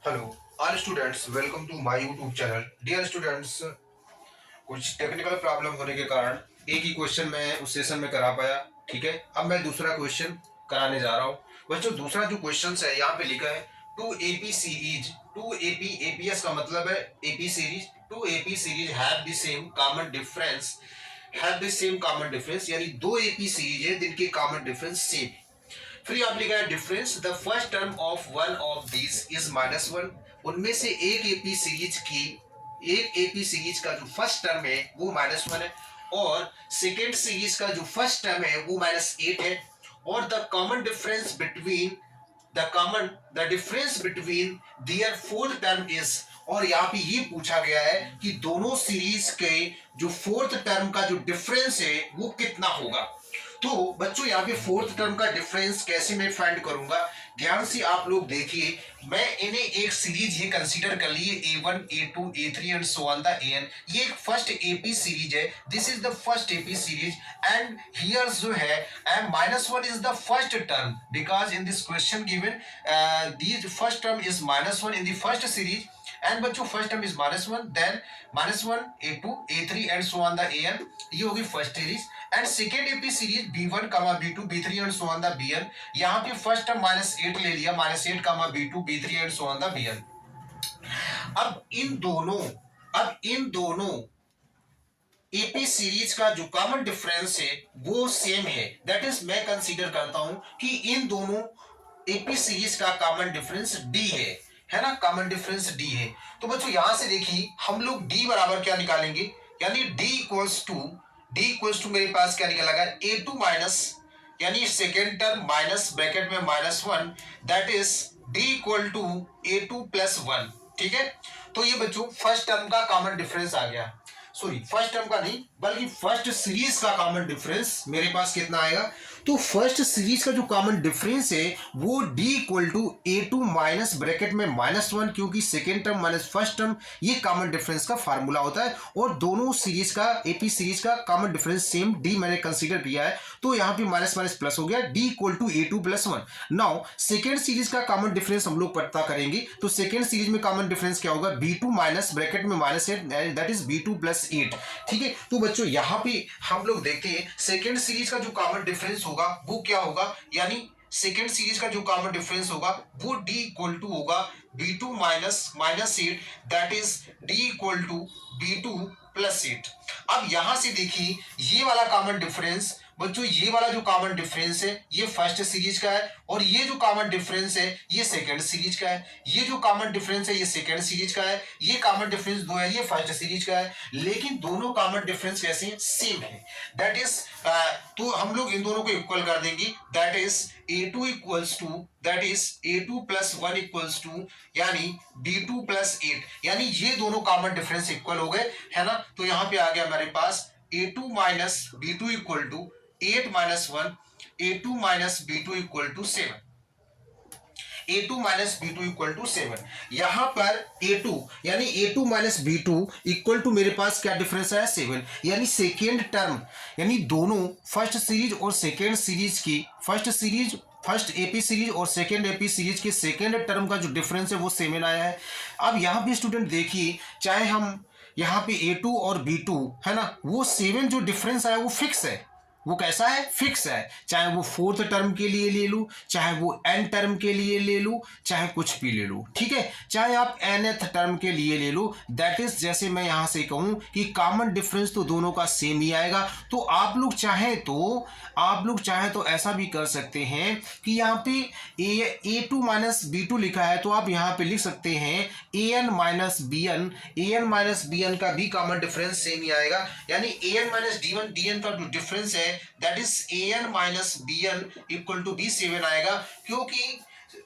Hello all students, welcome to my YouTube channel. Dear students, कुछ technical problem होने के कारण एक ही क्वेश्चन मैं उस सेशन में करा पाया। ठीक है, अब मैं दूसरा क्वेश्चन कराने जा रहा हूँ। बच्चों, दूसरा जो क्वेश्चन है यहाँ पे लिखा है two AP series. Two AP, APs का मतलब है AP series. Two AP series have the same common difference. Have the same common difference यानी दो एपी सीरीज है जिनके कॉमन डिफरेंस सेम। फिर आप लिखा है difference the first term of one of this is -1। उनमें से एक एपी सीरीज का जो फर्स्ट टर्म है वो -1 है, और सेकेंड सीरीज का जो फर्स्ट टर्म है वो -8 है। और the difference between their fourth term is. और यहाँ पे ये पूछा गया है कि दोनों सीरीज के जो फोर्थ टर्म का जो डिफरेंस है वो कितना होगा। तो बच्चों, यहाँ पे फोर्थ टर्म का डिफरेंस कैसे मैं फाइंड करूंगा, ध्यान से आप लोग देखिए। मैं इन्हें एक सीरीज ये कंसीडर कर लिए A1, A2, A3 and so on the AN। ये एक फर्स्ट एपी सीरीज है। This is the first AP series and here जो है -1 is the first term because in this question given this first term is -1 in the first series. And बच्चों, first term is -1, then -1 A2, A3 and so on the AN। ये होगी first series. And second AP series B1, B2, B3 and so on the BN। यहाँ पे first term -8 ले लिया, -8, B2, B3 and so on the BN। अब इन दोनों AP series का जो कॉमन डिफरेंस है वो सेम है। दैट इज मैं कंसीडर करता हूं कि इन दोनों एपी सीरीज का कॉमन डिफरेंस डी है ना, कॉमन डिफरेंस डी है। तो बच्चों, यहां से देखिए हम लोग डी बराबर क्या निकालेंगे, यानी डी इक्वल्स टू मेरे पास क्या निकलेगा, A2 माइनस, यानी सेकेंड टर्म माइनस ब्रैकेट में -1, that is D equal to A2 plus 1। ठीक है, तो ये बच्चों फर्स्ट टर्म का कॉमन डिफरेंस आ गया। सॉरी, फर्स्ट टर्म का नहीं बल्कि फर्स्ट सीरीज का कॉमन डिफरेंस मेरे पास कितना आएगा। तो फर्स्ट सीरीज का जो कॉमन डिफरेंस है वो D equal to A2 minus bracket में -1, क्योंकि second term minus first term ये कॉमन डिफरेंस का फार्मूला होता है। और दोनों सीरीज का एपी सीरीज का कॉमन डिफरेंस सेम D मैंने कंसीडर किया है, तो यहाँ पे माइनस माइनस प्लस हो गया, D equal to A2 plus 1। Now second series का कॉमन डिफरेंस हम लोग पता करेंगे। तो सेकेंड सीरीज में कॉमन डिफरेंस क्या होगा, B2 माइनस ब्रैकेट में -8, दैट इज B2 प्लस 8। ठीक है, तो बच्चों यहाँ पे हम लोग देखते हैं सेकेंड सीरीज का जो कॉमन डिफरेंस होगा वो क्या होगा, यानी सेकेंड सीरीज का जो कॉमन डिफरेंस होगा वो D इक्वल टू होगा B2 minus -8, that is D equal to B2 plus 8। अब यहां से देखिए ये वाला कॉमन डिफरेंस, बच्चों ये वाला जो कॉमन डिफरेंस है ये फर्स्ट सीरीज का है, और ये जो कॉमन डिफरेंस है ये सेकंड सीरीज का है। ये जो कॉमन डिफरेंस है ये सेकंड सीरीज का है, ये कॉमन डिफरेंस दो है ये फर्स्ट सीरीज का है। लेकिन दोनों कॉमन डिफरेंस कैसे हैं, सेम है। दैट इज तो हम लोग इन दोनों को इक्वल कर देंगे, that is A2 equals to, that is A2 plus 1 equals to, यानी B2 प्लस 8, यानी ये दोनों कॉमन डिफरेंस इक्वल हो गए, है ना। तो यहां पे आ गया हमारे पास A2 minus B2 equal to 8 minus 1, A2 minus B2 equal to 7। A2 minus B2 equal to 7। यहां पर A2 यानी A2 minus B2 equal to मेरे पास क्या डिफरेंस है, 7। यानी सेकेंड टर्म, यानी दोनों फर्स्ट सीरीज और सेकेंड सीरीज की फर्स्ट एपी सीरीज और सेकेंड एपी सीरीज के सेकेंड टर्म का जो डिफरेंस है वो 7 आया है। अब यहाँ पे स्टूडेंट देखिए, चाहे हम यहाँ पे A2 और B2 है ना, वो 7 जो डिफरेंस आया वो फिक्स है। वो कैसा है, फिक्स है। चाहे वो फोर्थ टर्म के लिए ले लूं, चाहे वो एन टर्म के लिए ले लूं, चाहे कुछ भी ले लूं, ठीक है। चाहे आप nth टर्म के लिए ले लो, दैट इज जैसे मैं यहां से कहूं कि कॉमन डिफरेंस तो दोनों का सेम ही आएगा। तो आप लोग चाहे तो ऐसा भी कर सकते हैं कि यहाँ पे A2 माइनस B2 लिखा है, तो आप यहाँ पे लिख सकते हैं AN माइनस BN का भी कॉमन डिफरेंस सेम ही आएगा। यानी AN माइनस DN का जो डिफरेंस है that is AN minus BN equal to B7 आएगा, क्योंकि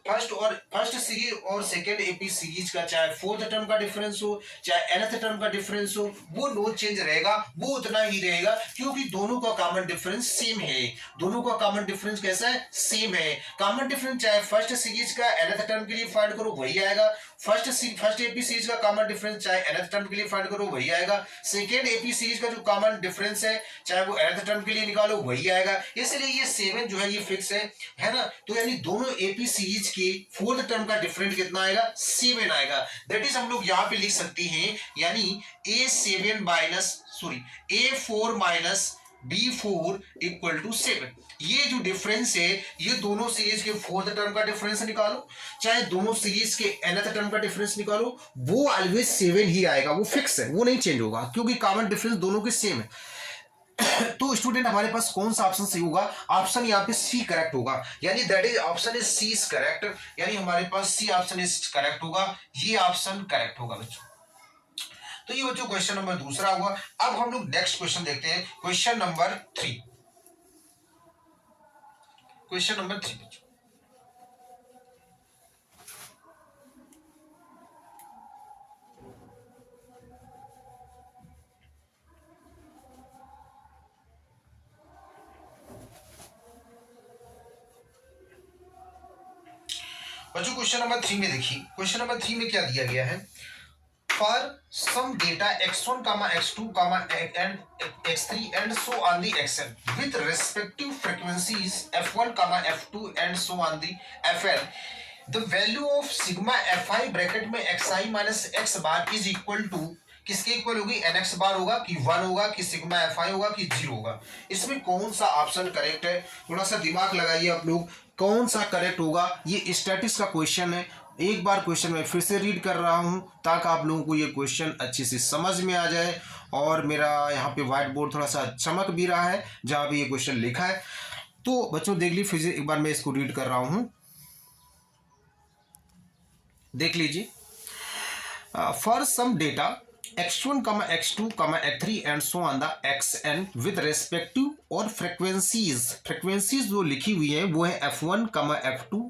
फर्स्ट सीरीज और सेकेंड एपी सीरीज का चाहे फोर्थ टर्म का डिफरेंस हो चाहे nth टर्म का डिफरेंस हो वो नो चेंज रहेगा, वो उतना ही रहेगा, क्योंकि दोनों का कॉमन डिफरेंस सेम है। दोनों का कॉमन डिफरेंस कैसा है, सेम है। कॉमन डिफरेंस चाहे फर्स्ट सीरीज का nth टर्म के लिए फाइंड करो वही आएगा, फर्स्ट एपी सीरीज का कॉमन डिफरेंस चाहे nth टर्म के लिए फाइंड करो वही आएगा, सेकेंड एपी सीरीज का जो कॉमन डिफरेंस है चाहे वो nth टर्म के लिए निकालो वही आएगा। इसलिए ये 7 जो है ये फिक्स है ना। तो यानी दोनों एपी सीरीज सीरीज के फोर्थ टर्म का डिफरेंस कितना आएगा 7 आएगा। दैट इज हम लोग यहाँ पे लिख सकते हैं यानी A4 minus B4 equal to 7। ये जो डिफरेंस है ये दोनों सीरीज के फोर्थ टर्म का डिफरेंस निकालो चाहे दोनों सीरीज के nth टर्म का डिफरेंस निकालो, वो ऑलवेज 7 ही आएगा, वो फिक्स है, वो नहीं चेंज होगा क्योंकि कॉमन डिफरेंस दोनों के सेम है। तो स्टूडेंट हमारे पास कौन सा ऑप्शन सही होगा? ऑप्शन यहाँ पे सी करेक्ट होगा, यानी that is option is C is correct, यानी हमारे पास सी ऑप्शन इज करेक्ट होगा, ये ऑप्शन करेक्ट होगा बच्चों। तो ये बच्चों क्वेश्चन नंबर दूसरा हुआ। अब हम लोग नेक्स्ट क्वेश्चन देखते हैं, क्वेश्चन नंबर 3। क्वेश्चन नंबर 3 बच्चों, क्वेश्चन नंबर 3 में देखिए, क्वेश्चन नंबर 3 में क्या दिया गया है? For some data x1, x2, and x3 and so on the xn with respective frequencies f1, f2 and so on the fn, the value of sigma fi bracket में xi minus x bar is equal to, किसके equal होगी? nx बार होगा कि 1 होगा कि sigma fi होगा कि 0 होगा? इसमें कौन सा ऑप्शन करेक्ट है? थोड़ा सा दिमाग लगाइए आप लोग, कौन सा करेक्ट होगा? ये स्टैटिस्टिक्स का क्वेश्चन है। एक बार क्वेश्चन मैं फिर से रीड कर रहा हूं ताकि आप लोगों को ये क्वेश्चन अच्छे से समझ में आ जाए, और मेरा यहाँ पे व्हाइट बोर्ड थोड़ा सा चमक भी रहा है जहाँ पे ये क्वेश्चन लिखा है। तो बच्चों देख लीजिए, फिर से एक बार मैं इसको रीड कर रहा हूं, देख लीजिए। For some data x1, x2, x3 and so on the xn with respective और फ्रिक्वेंसीज जो लिखी हुई है वो है f1, f2,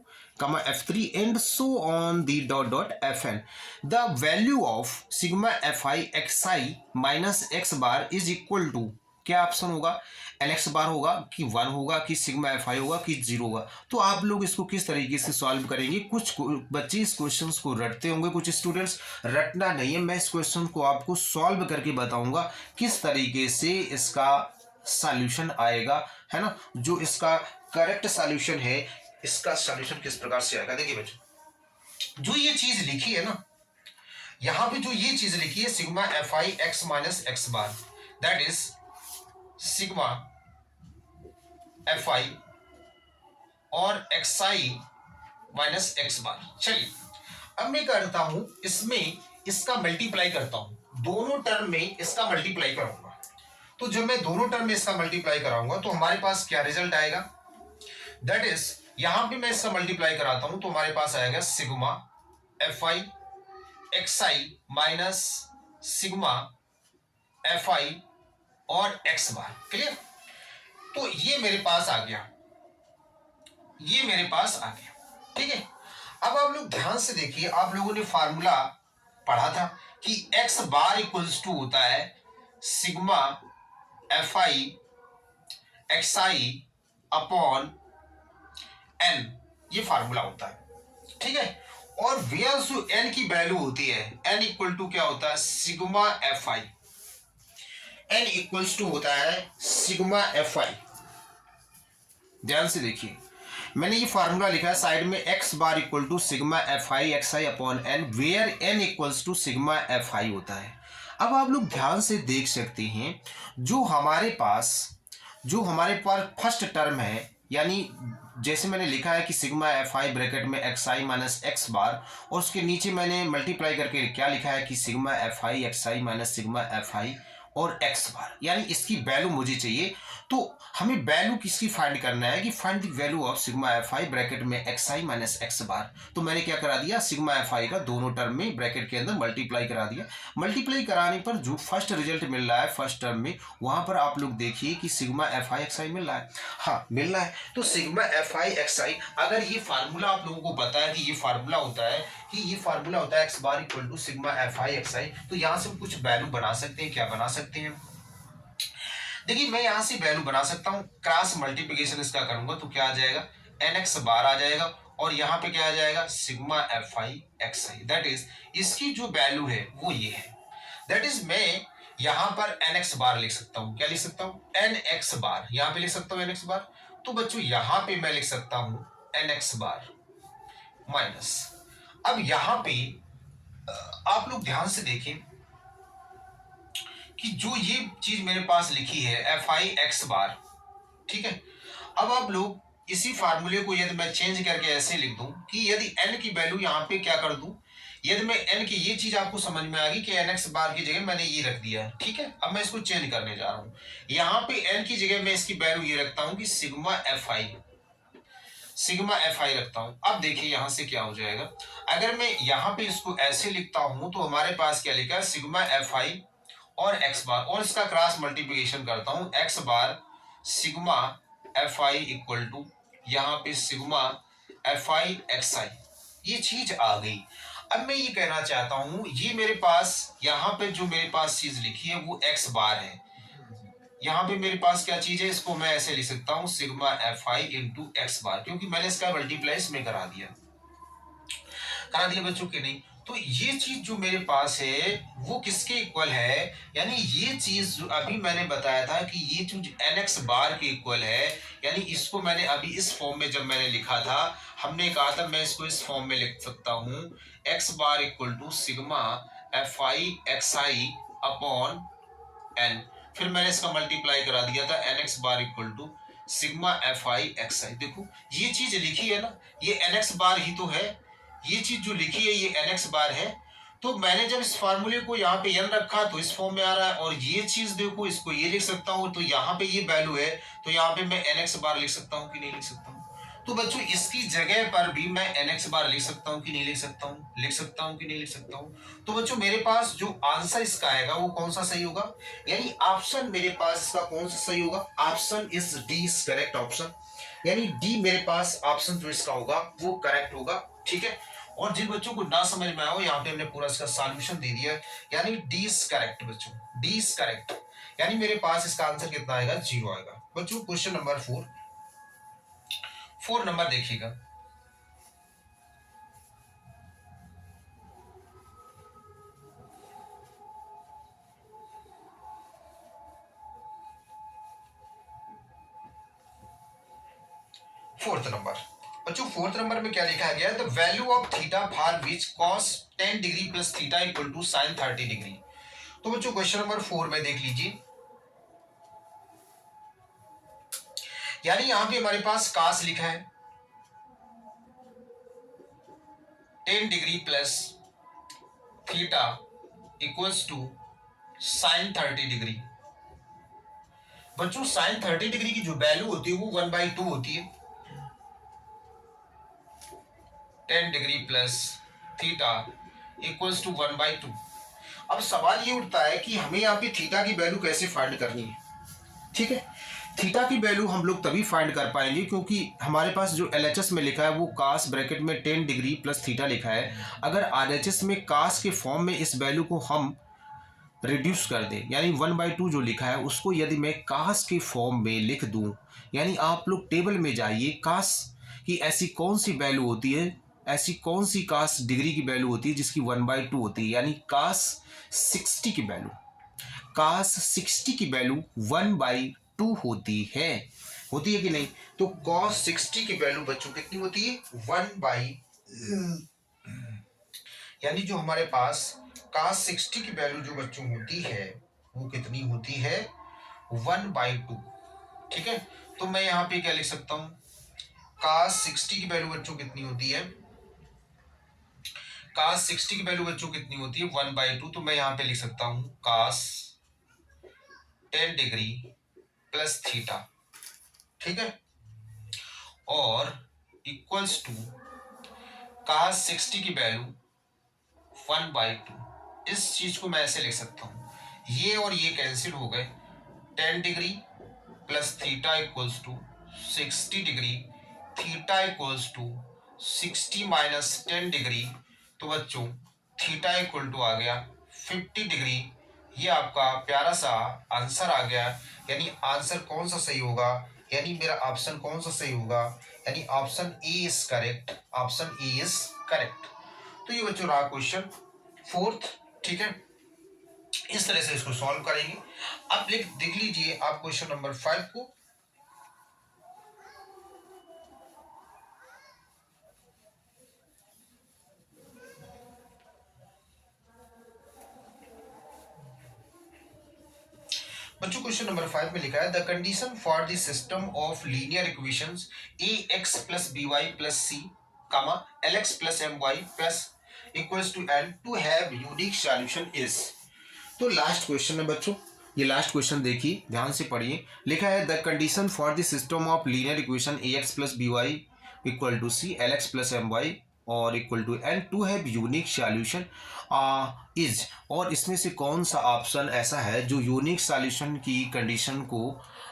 f3 and so on the dot fn. The value of sigma fi xi minus x bar is equal to, क्या option होगा? nx बार होगा कि 1 होगा कि सिग्मा fi होगा कि 0 होगा? तो आप लोग इसको किस तरीके से सॉल्व करेंगे? कुछ बच्चे इस क्वेश्चन को रटते होंगे, कुछ स्टूडेंट्स रटना नहीं है, मैं इस क्वेश्चन को आपको सॉल्व करके बताऊंगा किस तरीके से इसका सॉल्यूशन आएगा, है ना? जो इसका करेक्ट सॉल्यूशन है, इसका सॉल्यूशन किस प्रकार से आएगा। देखिए बच्चों, जो ये चीज लिखी है ना, यहां पे जो ये चीज लिखी है sigma fi x minus x bar, that is sigma fi और xi माइनस एक्स बार। चलिए अब मैं करता हूं, इसमें इसका मल्टीप्लाई करता हूं, दोनों टर्म में इसका मल्टीप्लाई करूंगा। तो जब मैं दोनों टर्म में इसका मल्टीप्लाई कराऊंगा तो हमारे पास क्या रिजल्ट आएगा? दैट इज यहां पे मैं इसका मल्टीप्लाई कराता हूं तो हमारे पास आएगा sigma fi xi minus sigma fi और x बार। क्लियर? तो ये मेरे पास आ गया, ये मेरे पास आ गया, ठीक है। अब आप लोग ध्यान से देखिए, आप लोगों ने फार्मूला पढ़ा था कि x बार इक्वल्स टू होता है sigma fi xi upon n, ये फार्मूला होता है, ठीक है। और वेयर जो n की वैल्यू होती है, n इक्वल टू क्या होता है? Sigma fi, n equals to होता है सिग्मा fi। ध्यान से देखिए, मैंने ये फार्मूला लिखा है साइड में, x bar equal to sigma fi xi upon n, where n equals to sigma fi होता है। अब आप लोग ध्यान से देख सकते हैं, जो हमारे पास फर्स्ट टर्म है, यानी जैसे मैंने लिखा है कि सिग्मा fi ब्रैकेट में xi माइनस एक्स बार, और उसके नीचे मैंने मल्टीप्लाई करके क्या लिखा है कि sigma fi xi minus sigma fi और x बार, यानी इसकी वैल्यू मुझे चाहिए। तो हमें वैल्यू किसकी फाइंड करना है कि find the value of sigma fi bracket में xi माइनस एक्स बार। तो मैंने क्या करा दिया, सिग्मा fi का दोनों टर्म में ब्रैकेट के अंदर मल्टीप्लाई करा दिया। मल्टीप्लाई कराने पर जो फर्स्ट रिजल्ट मिल रहा है फर्स्ट टर्म में, वहां पर आप लोग देखिए कि सिग्मा fi xi मिल रहा है, हाँ मिल रहा है। तो सिग्मा fi xi, अगर ये फार्मूला आप लोगों को पता है कि ये फार्मूला होता है x bar equal to sigma fi xi, तो यहां से हम कुछ वैल्यू बना सकते हैं। क्या बना सकते हैं? देखिए मैं यहां से वैल्यू बना सकता हूं, क्रॉस मल्टीप्लिकेशन इसका करूंगा तो क्या आ जाएगा? nx बार आ जाएगा, और यहाँ पे क्या आ जाएगा? Sigma fi xi, that is इसकी जो वैल्यू है वो ये है। दैट इज मैं यहाँ पर nx बार लिख सकता हूँ। क्या लिख सकता हूँ? nx बार, यहाँ पे लिख सकता हूँ nx बार। तो बच्चों यहाँ पे मैं लिख सकता हूँ nx बार, माइनस। अब यहां पे आप लोग ध्यान से देखें कि जो ये चीज मेरे पास लिखी है एफ आई एक्स बार, ठीक है। अब आप लोग इसी फार्मूले को यदि मैं चेंज करके ऐसे लिख दूं कि यदि n की वैल्यू यहां पे क्या कर दूं, यदि मैं n की, ये चीज आपको समझ में आ गई कि एन एक्स बार की जगह मैंने ये रख दिया, ठीक है। अब मैं इसको चेंज करने जा रहा हूं, यहां पे n की जगह मैं इसकी वैल्यू ये रखता हूं कि सिग्मा एफ आई रखता हूं। अब देखिए यहां से क्या हो जाएगा, अगर मैं यहां पे इसको ऐसे लिखता हूं तो हमारे पास क्या लिखा है, सिग्मा एफ आई और एक्स बार, और इसका क्रॉस मल्टीप्लीकेशन करता हूं, X bar sigma F I equal to यहाँ पे sigma F I X I, ये चीज आ गई। अब मैं ये कहना चाहता हूं, ये मेरे पास यहाँ पे जो मेरे पास चीज लिखी है वो एक्स बार है, यहाँ पे मेरे पास क्या चीज है, इसको मैं ऐसे लिख सकता हूँ sigma F I into X bar, क्योंकि मैंने इसका मल्टीप्लाई इसमें करा दिया बच्चों के नहीं। तो ये चीज जो मेरे पास है वो किसके इक्वल है, यानी ये चीज जो अभी मैंने बताया था कि ये जो एन एक्स बार के इक्वल है, यानी इसको मैंने अभी इस फॉर्म में जब मैंने लिखा था, हमने कहा था मैं इसको इस फॉर्म में लिख सकता हूं, X bar equal to sigma F I X I upon N, फिर मैंने इसका मल्टीप्लाई करा दिया था, N X bar equal to sigma F I X I. देखो ये चीज लिखी है ना, ये एन एक्स बार ही तो है, ये चीज जो लिखी है ये एन एक्स बार है। तो मैंने जब इस फार्मूले को यहाँ पे एन रखा तो इस फॉर्म में आ रहा है, और ये चीज देखो इसको ये लिख सकता हूँ, तो यहाँ पे ये वैल्यू है, तो यहाँ पे मैं एन एक्स बार लिख सकता हूँ कि नहीं लिख सकता हूँ। तो बच्चों इसकी जगह पर भी मैं एन एक्स बार लिख सकता हूँ कि नहीं लिख सकता हूँ, लिख सकता हूँ कि नहीं लिख सकता हूँ। तो बच्चों मेरे पास जो आंसर इसका आएगा वो कौन सा सही होगा, यानी ऑप्शन मेरे पास इसका कौन सा सही होगा, option is D is correct option, यानी डी मेरे पास ऑप्शन जो इसका होगा वो करेक्ट होगा, ठीक है। और जिन बच्चों को ना समझ में आया हो, यहाँ पे हमने पूरा इसका सॉल्यूशन दे दिया है, यानी डी इज करेक्ट बच्चों, डी इज करेक्ट, यानी मेरे पास इसका आंसर कितना आएगा, 0 आएगा। बच्चों क्वेश्चन नंबर 4 नंबर देखिएगा, फोर्थ नंबर। बच्चों फोर्थ नंबर में क्या लिखा गया है, the value of theta for which cos 10 degree plus theta equal to sine 30 degree. तो बच्चों क्वेश्चन नंबर 4 में देख लीजिए, यानी यहां पे हमारे पास कास लिखा है 10 degree plus theta equals to sine 30 degree. बच्चों साइन 30 डिग्री की जो वैल्यू होती है वो 1/2 होती है, 10 degree plus theta equals to 1/2। अब सवाल ये उठता है कि हमें यहाँ पे थीटा की वैल्यू कैसे फाइंड करनी है, ठीक है। थीटा की वैल्यू हम लोग तभी फाइंड कर पाएंगे क्योंकि हमारे पास जो एलएचएस में लिखा है वो कास ब्रैकेट में 10 डिग्री प्लस थीटा लिखा है। अगर आरएचएस में कास के फॉर्म में इस वैल्यू को हम रिड्यूस कर दें, यानी 1/2 जो लिखा है उसको यदि मैं कास के फॉर्म में लिख दूं, यानी आप लोग टेबल में जाइए, कास की ऐसी कौन सी वैल्यू होती है, ऐसी कौन सी कास डिग्री की वैल्यू होती है जिसकी 1/2 होती है, यानी कास 60 की वैल्यू, कास 60 की वैल्यू 1/2 होती है कि नहीं। तो कॉस 60 की वैल्यू बच्चों कितनी होती है, 1/, यानी जो हमारे पास कास 60 की वैल्यू जो बच्चों होती है वो कितनी होती है, 1/2, ठीक है। तो मैं यहाँ पे क्या लिख सकता हूँ, कास 60 की वैल्यू बच्चों कितनी होती है, कास 60 की वैल्यू बच्चों कितनी होती है, 1/2। तो मैं यहाँ पे लिख सकता हूँ कास 10 डिग्री प्लस थीटा, ठीक है, और इक्वल्स टू कास 60 की वैल्यू 1/2। इस चीज को मैं ऐसे लिख सकता हूँ, ये और ये कैंसिल हो गए, 10 degree plus theta equals to 60 degree, theta equals to 60 minus 10 degree, तो बच्चों थीटा इक्वल टू आ गया 50 डिग्री। ये आपका प्यारा सा आंसर आ गया, यानी आंसर कौन सा सही होगा, यानी मेरा ऑप्शन कौन सा सही होगा, यानी option A is correct, option A is correct. तो ये बच्चों रहा क्वेश्चन 4, ठीक है। इस तरह से इसको सॉल्व करेंगे। अब देख लीजिए आप क्वेश्चन नंबर 5 को, बच्चों क्वेश्चन नंबर 5 में लिखा है the condition for the system of linear equations A X plus B Y plus C comma L X plus M Y plus equals to N to have unique solution is. तो last question है बच्चों, ये last question देखिए, ध्यान से पढ़िए। लिखा है the condition for the system of linear equation A X plus B Y equal to C L X plus M Y और equal to N to have unique solution is. और इसमें से कौन सा ऑप्शन ऐसा है जो यूनिक सॉल्यूशन की कंडीशन को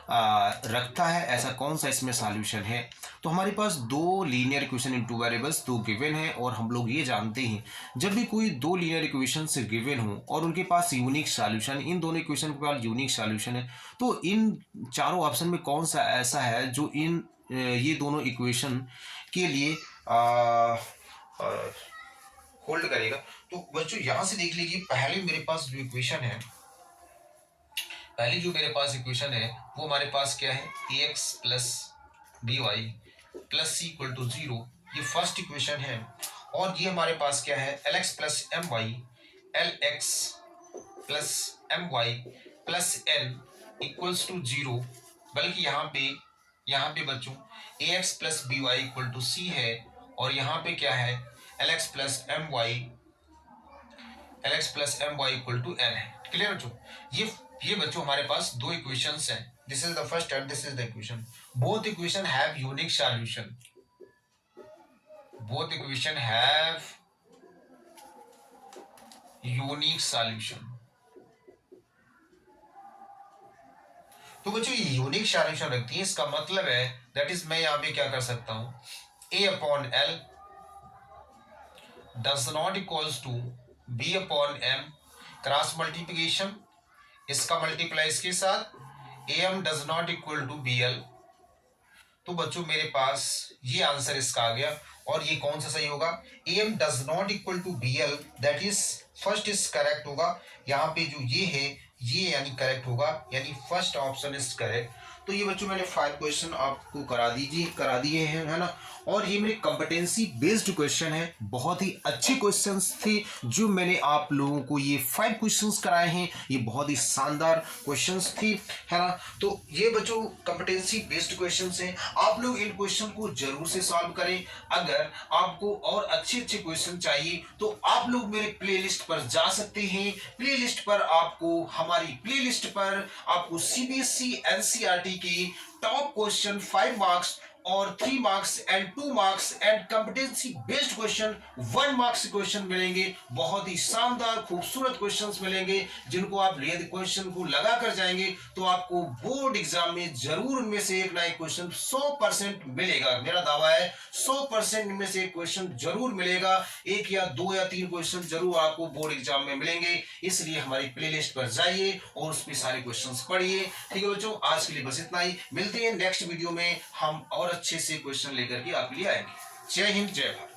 रखता है, ऐसा कौन सा इसमें सॉल्यूशन है। तो हमारे पास दो linear equation in two variables दो गिवन है और हम लोग ये जानते हैं जब भी कोई दो लीनियर इक्वेशन से गिवन हो और उनके पास यूनिक सॉल्यूशन, इन दोनों इक्वेशन के पास यूनिक सॉल्यूशन है, तो इन चारों ऑप्शन में कौन सा ऐसा है जो इन ये दोनों इक्वेशन के लिए होल्ड करेगा। तो बच्चों यहां से देख लीजिए, पहली जो मेरे पास इक्वेशन है वो हमारे पास क्या है, A X plus B Y plus C equal to 0, ये फर्स्ट इक्वेशन है। और ये हमारे पास क्या है, L X plus M Y L X plus M Y plus N equals to 0, बल्कि यहाँ पे बच्चों A X plus B Y equal to C है और यहाँ पे क्या है, L X plus M Y equal to N है। क्लियर बच्चों, ये बच्चों हमारे पास दो इक्वेशंस हैं, this is the first and this is the equation. Both equation have unique solution, तो बच्चों ये यूनिक सॉल्यूशन रखती है, इसका मतलब है दैट इज मैं यहाँ पे क्या कर सकता हूं, a upon L does not equals to b upon m, cross multiplication, इसका मल्टीप्लाई इसके साथ, am does not equal to bl। तो बच्चों मेरे पास ये आंसर इसका आ गया और ये कौन सा सही होगा, am does not equal to bl, that is first is correct होगा। यहाँ पे जो ये है ये यानी करेक्ट होगा, यानी फर्स्ट ऑप्शन इज करेक्ट। तो ये बच्चों मैंने 5 क्वेश्चन आपको करा दिए हैं, है ना। और ये मेरे कॉम्पिटेंसी बेस्ड क्वेश्चन है, बहुत ही अच्छे क्वेश्चंस थे जो मैंने आप लोगों को ये 5 क्वेश्चंस कराए हैं, ये बहुत ही शानदार क्वेश्चंस थे, है ना। तो ये बच्चों कॉम्पिटेंसी बेस्ड क्वेश्चंस हैं, आप लोग इन क्वेश्चन को जरूर से सॉल्व करें। अगर आपको और अच्छे क्वेश्चन चाहिए तो आप लोग मेरे प्लेलिस्ट पर जा सकते हैं। प्लेलिस्ट पर आपको सीबीएसई एनसीईआरटी की टॉप क्वेश्चन 5 मार्क्स और 3 marks and 2 marks and competency based question 1 marks question मिलेंगे। बहुत ही शानदार खूबसूरत क्वेश्चंस मिलेंगे जिनको आप यदि क्वेश्चन को लगा कर जाएंगे तो आपको बोर्ड एग्जाम में जरूर उनमें से एक ना एक क्वेश्चन 100% मिलेगा। मेरा दावा है 100% इनमें से एक क्वेश्चन जरूर मिलेगा, एक या दो या तीन क्वेश्चन जरूर आपको बोर्ड एग्जाम में मिलेंगे। इसलिए हमारी प्लेलिस्ट पर जाइए और उसमें सारे क्वेश्चंस पढ़िए। ठीक है बच्चों, आज के लिए बस इतना ही, मिलते हैं नेक्स्ट वीडियो में, हम और अच्छे से क्वेश्चन लेकर के आपके लिए आएंगे। जय हिंद, जय भारत।